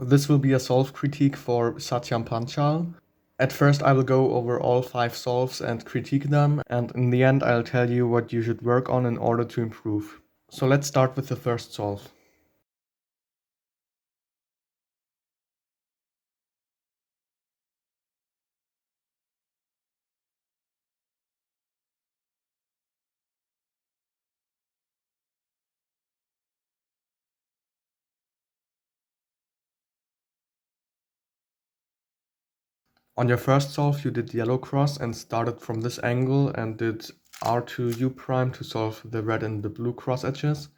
This will be a solve critique for Satyam Panchal. At first I will go over all 5 solves and critique them, and in the end I'll tell you what you should work on in order to improve. So let's start with the first solve. On your first solve you did yellow cross and started from this angle and did R2 U prime to solve the red and the blue cross edges.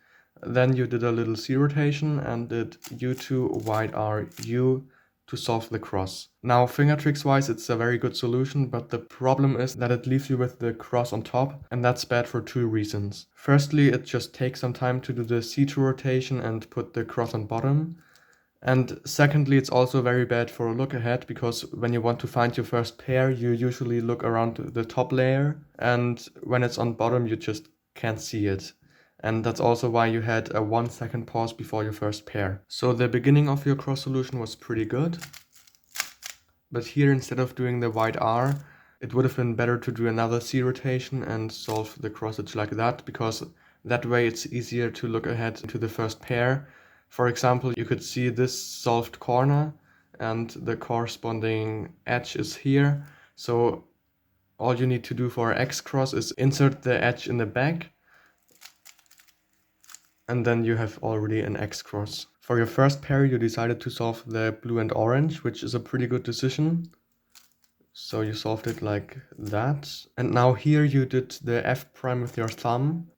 Then you did a little C rotation and did U2 wide R U to solve the cross. Now finger tricks wise it's a very good solution, but the problem is that it leaves you with the cross on top, and that's bad for 2 reasons. Firstly, it just takes some time to do the C2 rotation and put the cross on bottom. And secondly, it's also very bad for a look ahead, because when you want to find your first pair, you usually look around the top layer, and when it's on bottom, you just can't see it. And that's also why you had a 1 second pause before your first pair. So the beginning of your cross solution was pretty good. But here, instead of doing the wide R, it would have been better to do another C rotation and solve the cross edge like that, because that way it's easier to look ahead to the first pair. For example, you could see this solved corner and the corresponding edge is here. So all you need to do for X cross is insert the edge in the back, and then you have already an X cross. For your first pair, you decided to solve the blue and orange, which is a pretty good decision. So you solved it like that. And now here you did the F prime with your thumb.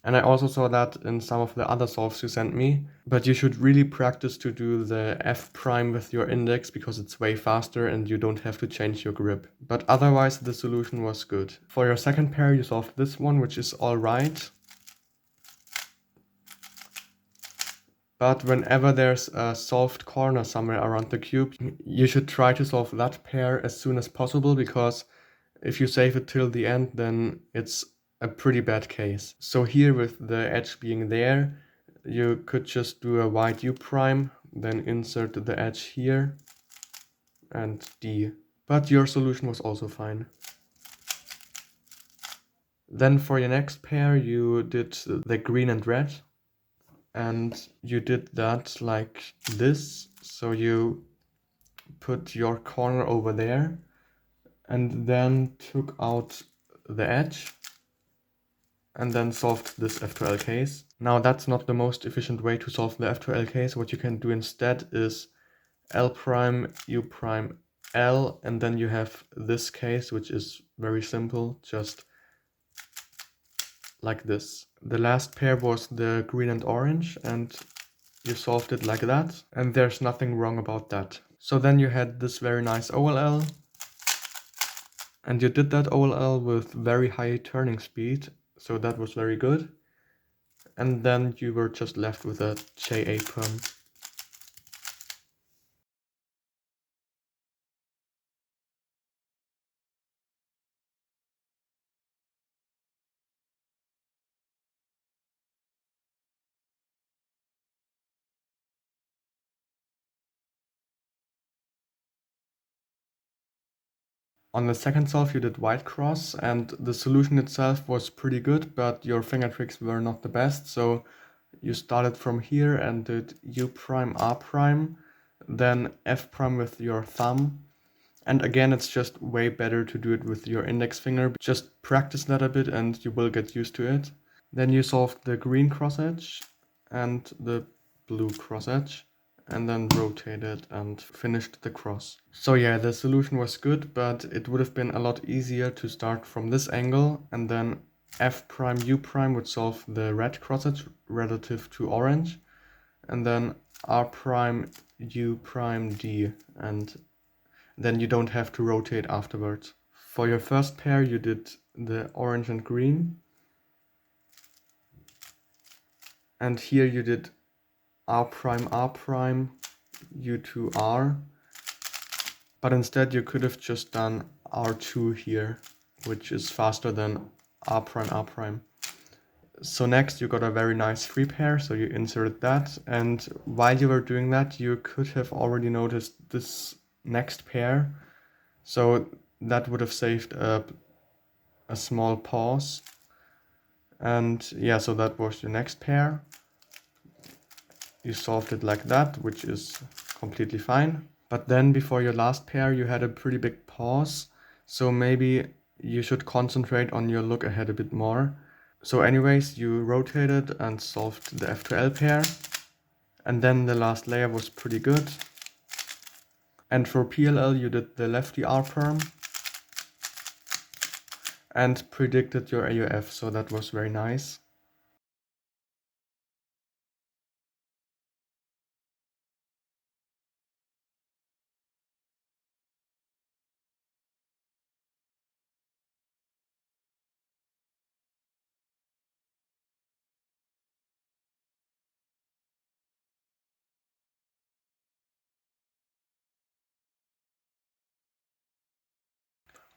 And I also saw that in some of the other solves you sent me. But you should really practice to do the F prime with your index, because it's way faster and you don't have to change your grip. But otherwise the solution was good. For your second pair you solved this one, which is alright. But whenever there's a solved corner somewhere around the cube, you should try to solve that pair as soon as possible, because if you save it till the end, then it's a pretty bad case. So here, with the edge being there, you could just do a wide U prime, then insert the edge here and D. But your solution was also fine. Then for your next pair you did the green and red, and you did that like this. So you put your corner over there and then took out the edge and then solved this F2L case. Now that's not the most efficient way to solve the F2L case. What you can do instead is L prime, U prime, L, and then you have this case, which is very simple, just like this. The last pair was the green and orange, and you solved it like that, and there's nothing wrong about that. So then you had this very nice OLL, and you did that OLL with very high turning speed, so that was very good. And then you were just left with a JA perm. On the second solve you did white cross, and the solution itself was pretty good, but your finger tricks were not the best. So you started from here and did U prime, R prime, then F prime with your thumb. And again, it's just way better to do it with your index finger. Just practice that a bit and you will get used to it. Then you solved the green cross edge and the blue cross edge, and then rotated and finished the cross. So yeah, the solution was good, but it would have been a lot easier to start from this angle, and then F prime U prime would solve the red cross edge relative to orange, and then R prime U prime D, and then you don't have to rotate afterwards. For your first pair you did the orange and green, and here you did R prime, U2 R, but instead you could have just done R2 here, which is faster than R prime, So next you got a very nice free pair, so you inserted that, and while you were doing that you could have already noticed this next pair, so that would have saved a small pause. And yeah, so that was your next pair. You solved it like that, which is completely fine. But then before your last pair you had a pretty big pause, so maybe you should concentrate on your look ahead a bit more. So anyways, you rotated and solved the F2L pair, and then the last layer was pretty good. And for PLL you did the lefty R perm and predicted your AUF, so that was very nice.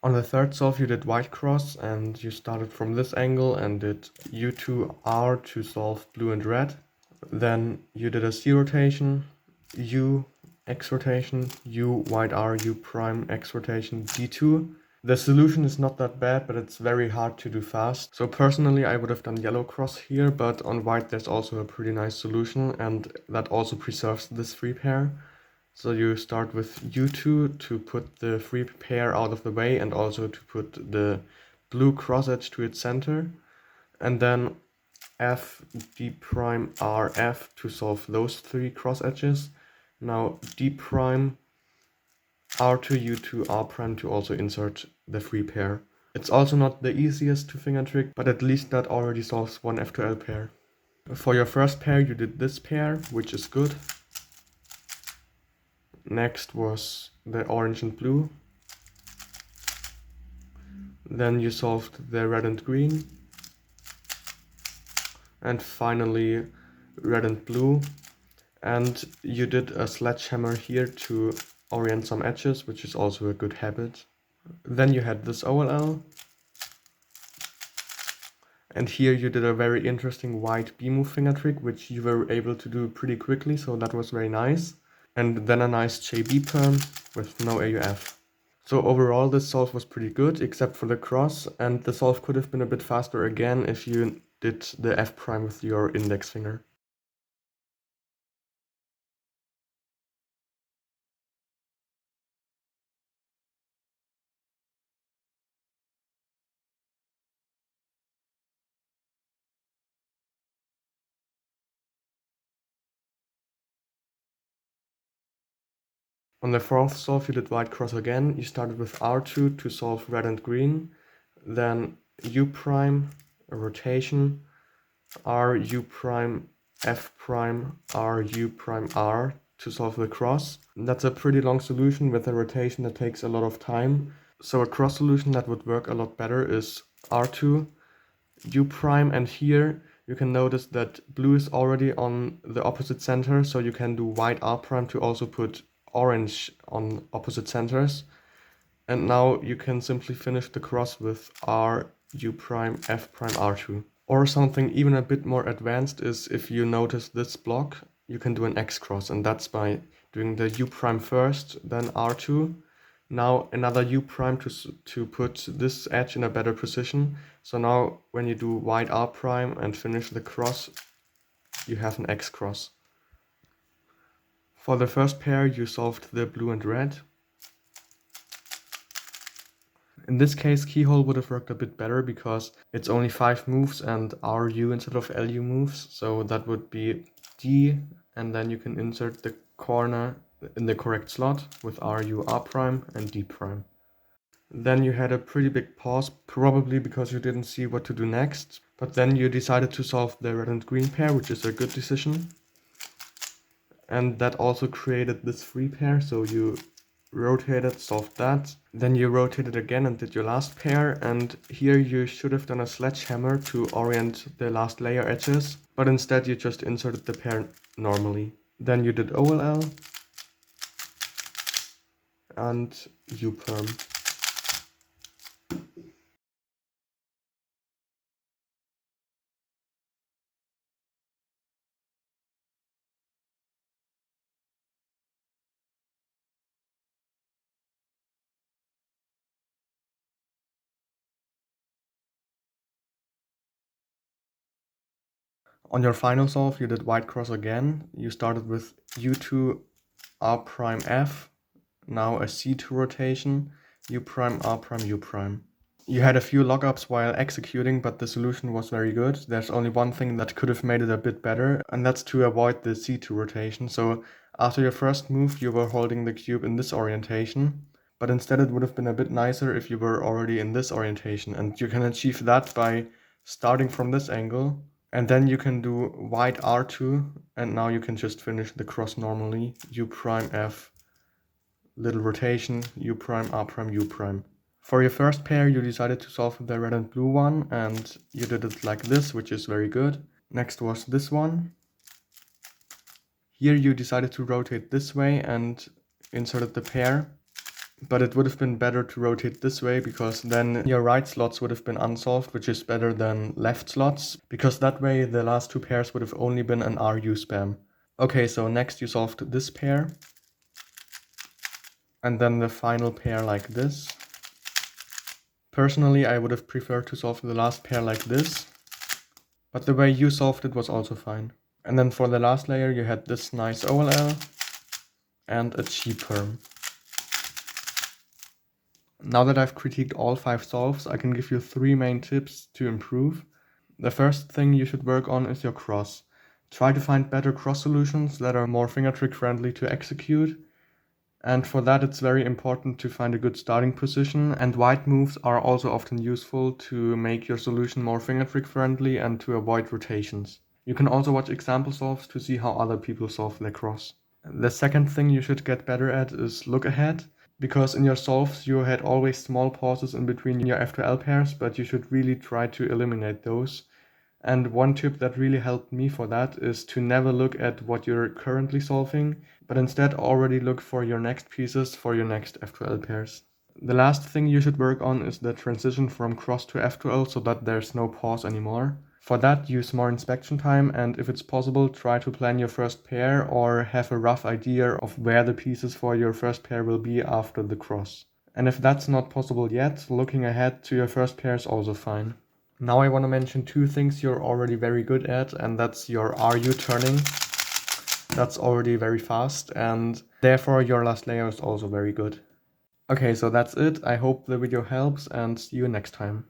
On the third solve you did white cross, and you started from this angle and did U2R to solve blue and red. Then you did a C rotation, U X rotation, U white R, U prime X rotation, D2. The solution is not that bad, but it's very hard to do fast. So personally I would have done yellow cross here, but on white there's also a pretty nice solution, and that also preserves this free pair. So you start with U2 to put the free pair out of the way and also to put the blue cross edge to its center. And then F, D prime, R, F to solve those three cross edges. Now D prime, R2, U2, R prime to also insert the free pair. It's also not the easiest two finger trick, but at least that already solves one F2L pair. For your first pair you did this pair, which is good. Next was the orange and blue. Then you solved the red and green. And finally red and blue. And you did a sledgehammer here to orient some edges, which is also a good habit. Then you had this OLL. And here you did a very interesting white B move finger trick, which you were able to do pretty quickly, so that was very nice. And then a nice JB perm with no AUF. So overall this solve was pretty good, except for the cross, and the solve could have been a bit faster again if you did the F prime with your index finger. On the fourth solve you did white cross again. You started with R2 to solve red and green, then U prime, a rotation, R, U prime, F prime, R, U prime, R to solve the cross. That's a pretty long solution with a rotation that takes a lot of time. So a cross solution that would work a lot better is R2, U prime, and here you can notice that blue is already on the opposite center, so you can do white R prime to also put orange on opposite centers. And now you can simply finish the cross with R, U prime, F prime, R2. Or something even a bit more advanced is if you notice this block, you can do an X cross, and that's by doing the U prime first, then R2. Now another U prime to put this edge in a better position. So now when you do white R prime and finish the cross, you have an X cross. For the first pair you solved the blue and red. In this case keyhole would have worked a bit better because it's only 5 moves and RU instead of LU moves, so that would be D, and then you can insert the corner in the correct slot with RU R prime and D prime. Then you had a pretty big pause, probably because you didn't see what to do next, but then you decided to solve the red and green pair, which is a good decision. And that also created this free pair, so you rotated, solved that. Then you rotated again and did your last pair, and here you should have done a sledgehammer to orient the last layer edges, but instead you just inserted the pair normally. Then you did OLL and U perm. On your final solve, you did white cross again. You started with U2 R prime F, now a C2 rotation, U prime R prime U prime. You had a few lockups while executing, but the solution was very good. There's only one thing that could have made it a bit better, and that's to avoid the C2 rotation. So after your first move, you were holding the cube in this orientation, but instead it would have been a bit nicer if you were already in this orientation, and you can achieve that by starting from this angle, and then you can do white R2, and now you can just finish the cross normally, U prime F, little rotation, U prime R prime U prime. For your first pair, you decided to solve the red and blue one, and you did it like this, which is very good. Next was this one. Here you decided to rotate this way and inserted the pair, but it would have been better to rotate this way because then your right slots would have been unsolved, which is better than left slots, because that way the last two pairs would have only been an RU spam. Okay, so next you solved this pair, and then the final pair like this. Personally, I would have preferred to solve the last pair like this, but the way you solved it was also fine. And then for the last layer, you had this nice OLL and a G perm. Now that I've critiqued all 5 solves, I can give you 3 main tips to improve. The first thing you should work on is your cross. Try to find better cross solutions that are more fingertrick friendly to execute. And for that, it's very important to find a good starting position, and white moves are also often useful to make your solution more fingertrick friendly and to avoid rotations. You can also watch example solves to see how other people solve their cross. The second thing you should get better at is look ahead, because in your solves you had always small pauses in between your F2L pairs, but you should really try to eliminate those. And one tip that really helped me for that is to never look at what you're currently solving, but instead already look for your next pieces for your next F2L pairs. The last thing you should work on is the transition from cross to F2L so that there's no pause anymore. For that, use more inspection time, and if it's possible, try to plan your first pair or have a rough idea of where the pieces for your first pair will be after the cross. And if that's not possible yet, looking ahead to your first pair is also fine. Now I want to mention 2 things you're already very good at, and that's your RU turning. That's already very fast, and therefore your last layer is also very good. Okay, so that's it. I hope the video helps, and see you next time.